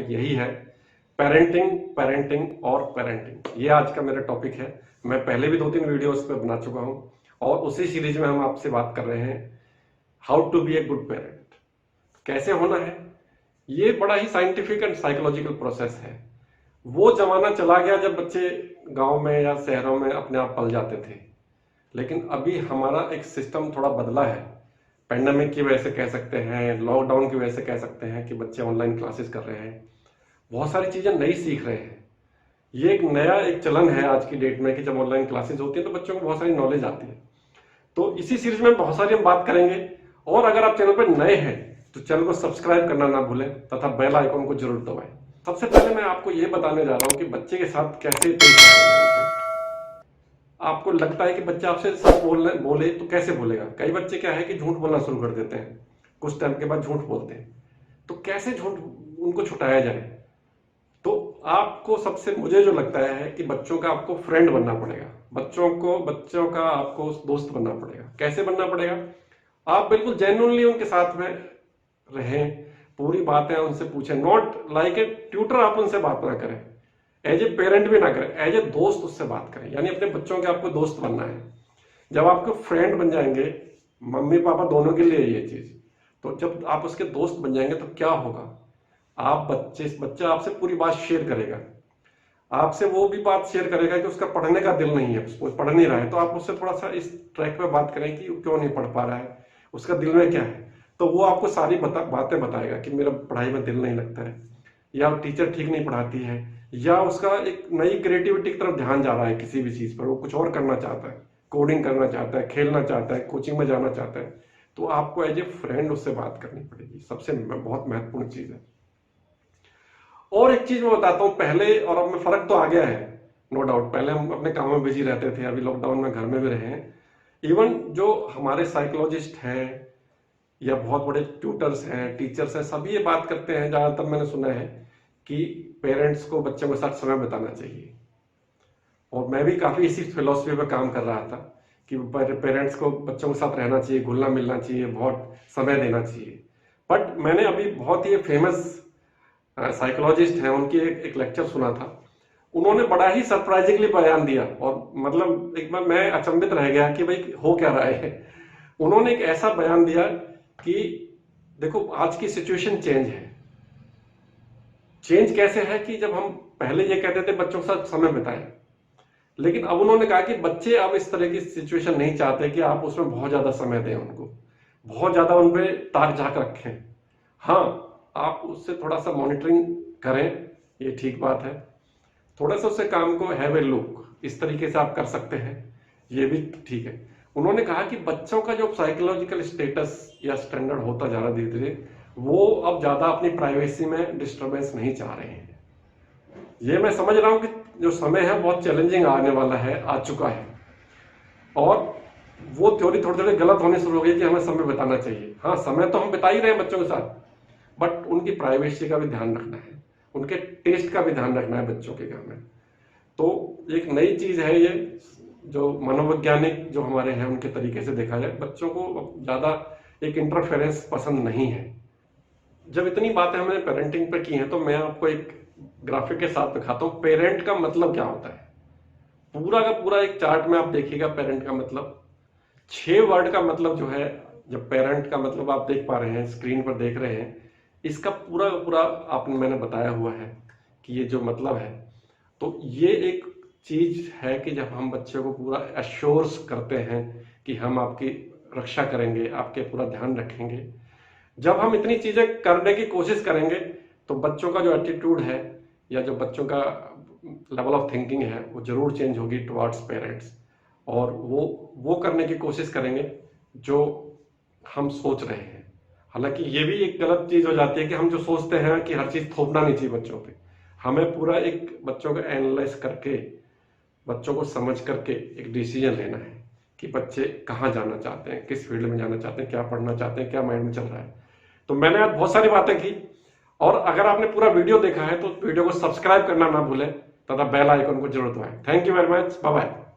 यही है, parenting, parenting और पेरेंटिंग। ये आज का मेरा टॉपिक है। मैं पहले भी 2-3 वीडियो उस पर बना चुका हूं और उसी सीरीज में हम आपसे बात कर रहे हैं how to be a good parent, कैसे होना है। ये बड़ा ही साइंटिफिक एंड साइकोलॉजिकल प्रोसेस है। वो जमाना चला गया जब बच्चे गांव में या शहरों में अपने आप पल जाते थे, लेकिन अभी हमारा एक सिस्टम थोड़ा बदला है। पेंडेमिक की वजह से कह सकते हैं, लॉकडाउन की वजह से कह सकते हैं कि बच्चे ऑनलाइन क्लासेस कर रहे हैं, बहुत सारी चीजें नई सीख रहे हैं। ये एक नया एक चलन है आज की डेट में कि जब ऑनलाइन क्लासेस होती है तो बच्चों को बहुत सारी नॉलेज आती है। तो इसी सीरीज में बहुत सारी हम बात करेंगे। और अगर आप चैनल पर नए हैं तो चैनल को सब्सक्राइब करना ना भूलें तथा बेल आइकन को जरूर दबाएं। सबसे पहले मैं आपको ये बताने जा रहा हूं कि बच्चे के साथ कैसे पेश आना है। आपको लगता है कि बच्चा आपसे सच बोले तो कैसे बोलेगा। कई बच्चे क्या है कि झूठ बोलना शुरू कर देते हैं, कुछ टाइम के बाद झूठ बोलते हैं। तो कैसे झूठ उनको छुटाया जाए। तो आपको सबसे मुझे जो लगता है कि बच्चों का आपको फ्रेंड बनना पड़ेगा, बच्चों का आपको दोस्त बनना पड़ेगा। कैसे बनना पड़ेगा? आप बिल्कुल जेन्युइनली उनके साथ में रहें, पूरी बातें उनसे पूछें। नॉट लाइक ए ट्यूटर आप उनसे बात ना करें, एज ए पेरेंट भी ना करें, एज ए दोस्त उससे बात करें। यानी अपने बच्चों के आपको दोस्त बनना है। जब आपको फ्रेंड बन जाएंगे, मम्मी पापा दोनों के लिए ये चीज, तो जब आप उसके दोस्त बन जाएंगे तो क्या होगा, आप बच्चा आपसे पूरी बात शेयर करेगा। आपसे वो भी बात शेयर करेगा कि उसका पढ़ने का दिल नहीं है, वो पढ़ नहीं रहा है, तो आप उससे थोड़ा सा इस ट्रैक पे बात करें कि क्यों नहीं पढ़ पा रहा है, उसका दिल में क्या है। तो वो आपको सारी बातें बताएगा कि मेरा पढ़ाई में दिल नहीं लगता है, या टीचर ठीक नहीं पढ़ाती है, या उसका एक नई क्रिएटिविटी की तरफ ध्यान जा रहा है, किसी भी चीज पर वो कुछ और करना चाहता है, कोडिंग करना चाहता है, खेलना चाहता है, कोचिंग में जाना चाहता है। तो आपको एज ए फ्रेंड उससे बात करनी पड़ेगी, सबसे बहुत महत्वपूर्ण चीज है। और एक चीज मैं बताता हूँ, पहले और अब में फर्क तो आ गया है, नो डाउट। पहले हम अपने कामों में बिजी रहते थे, अभी लॉकडाउन में घर में भी रहे हैं। इवन जो हमारे साइकोलॉजिस्ट हैं या बहुत बड़े ट्यूटर्स हैं, टीचर्स हैं, सभी ये बात करते हैं, ज्यादातर मैंने सुना है कि पेरेंट्स को बच्चों के साथ समय बिताना चाहिए। और मैं भी काफी इसी फिलॉसफी पे काम कर रहा था कि पेरेंट्स को बच्चों के साथ रहना चाहिए, घुलना मिलना चाहिए, बहुत समय देना चाहिए। बट मैंने अभी बहुत ही फेमस साइकोलॉजिस्ट हैं, उनकी एक लेक्चर सुना था। उन्होंने बड़ा ही सरप्राइजिंगली बयान दिया और मतलब एक बार मैं अचंभित रह गया कि भाई हो क्या रहा है। उन्होंने एक ऐसा बयान दिया कि देखो आज की सिचुएशन चेंज है। चेंज कैसे है कि जब हम पहले ये कहते थे बच्चों के साथ समय बिताएं, लेकिन अब उन्होंने कहा कि बच्चे अब इस तरह की सिचुएशन नहीं चाहते कि आप उसमें बहुत ज्यादा समय दें, उनको बहुत ज्यादा उन पे ताक झाक रखें। हाँ, आप उससे थोड़ा सा मॉनिटरिंग करें, ये ठीक बात है। थोड़ा सा उससे काम को हैव ए लुक, इस तरीके से आप कर सकते हैं, ये भी ठीक है। उन्होंने कहा कि बच्चों का जो साइकोलॉजिकल स्टेटस या स्टैंडर्ड होता जा रहा धीरे धीरे, वो अब ज्यादा अपनी प्राइवेसी में डिस्टर्बेंस नहीं चाह रहे हैं। ये मैं समझ रहा हूं कि जो समय है बहुत चैलेंजिंग आने वाला है, आ चुका है। और वो थ्योरी थोड़ी थोड़ी गलत होने शुरू हो गई कि हमें समय बिताना चाहिए। हाँ, समय तो हम बिता ही रहे हैं बच्चों के साथ, बट उनकी प्राइवेसी का भी ध्यान रखना है, उनके टेस्ट का भी ध्यान रखना है बच्चों के घर में। तो एक नई चीज है ये, जो मनोवैज्ञानिक जो हमारे हैं उनके तरीके से देखा जाए, बच्चों को ज्यादा एक इंटरफेरेंस पसंद नहीं है। जब इतनी बातें हमने पेरेंटिंग पे की हैं तो मैं आपको एक ग्राफिक के साथ दिखाता हूँ पेरेंट का मतलब क्या होता है। पूरा का पूरा एक चार्ट में आप देखिएगा पेरेंट का मतलब, 6 वर्ड का मतलब जो है, जब पेरेंट का मतलब आप देख पा रहे हैं, स्क्रीन पर देख रहे हैं, इसका पूरा पूरा आपने मैंने बताया हुआ है कि ये जो मतलब है। तो ये एक चीज है कि जब हम बच्चे को पूरा एश्योर्स करते हैं कि हम आपकी रक्षा करेंगे, आपके पूरा ध्यान रखेंगे, जब हम इतनी चीजें करने की कोशिश करेंगे तो बच्चों का जो एटीट्यूड है या जो बच्चों का लेवल ऑफ थिंकिंग है वो जरूर चेंज होगी टुवर्ड्स पेरेंट्स। और वो करने की कोशिश करेंगे जो हम सोच रहे हैं। हालांकि ये भी एक गलत चीज हो जाती है कि हम जो सोचते हैं कि हर चीज थोपना नहीं चाहिए बच्चों पे। हमें पूरा एक बच्चों को एनालाइज करके, बच्चों को समझ करके एक डिसीजन लेना है कि बच्चे कहाँ जाना चाहते हैं, किस फील्ड में जाना चाहते हैं, क्या पढ़ना चाहते हैं, क्या माइंड में चल रहा है। तो मैंने आज बहुत सारी बातें की। और अगर आपने पूरा वीडियो देखा है तो वीडियो को सब्सक्राइब करना ना भूलें तथा बेल आइकन को जरूर दबाएं। Thank you very much, bye bye.